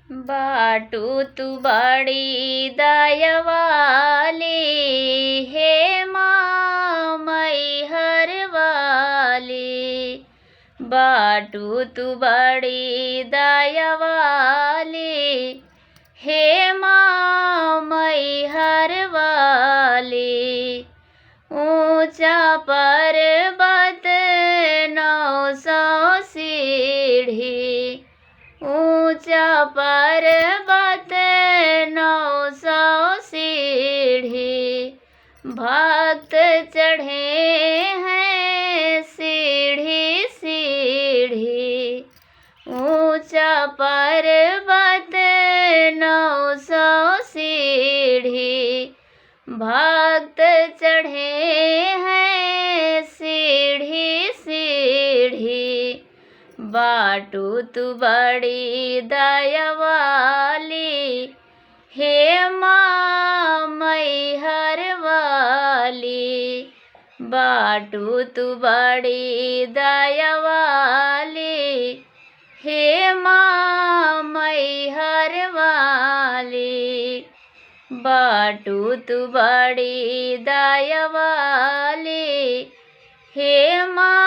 बाटू तू बड़ी दयावाली, हे माँ मैहर वाली। बाटू तू बड़ी दयावाली, हे माँ मैहर वाली। ऊंचा पर्वत 900 सीढ़ी, ऊंचा पर्वत 900 सीढ़ी। भक्त चढ़े हैं सीढ़ी सीढ़ी, ऊंचा पर्वत 900 सीढ़ी। भक्त चढ़े हैं सीढ़ी सीढ़ी। बाटू तू बड़ी दयावाली, हे माँ मैहर वाली। बाटू तू बड़ी दयावाली, हे माँ मैहर वाली। बाटू तू बड़ी दयावाली, हे माँ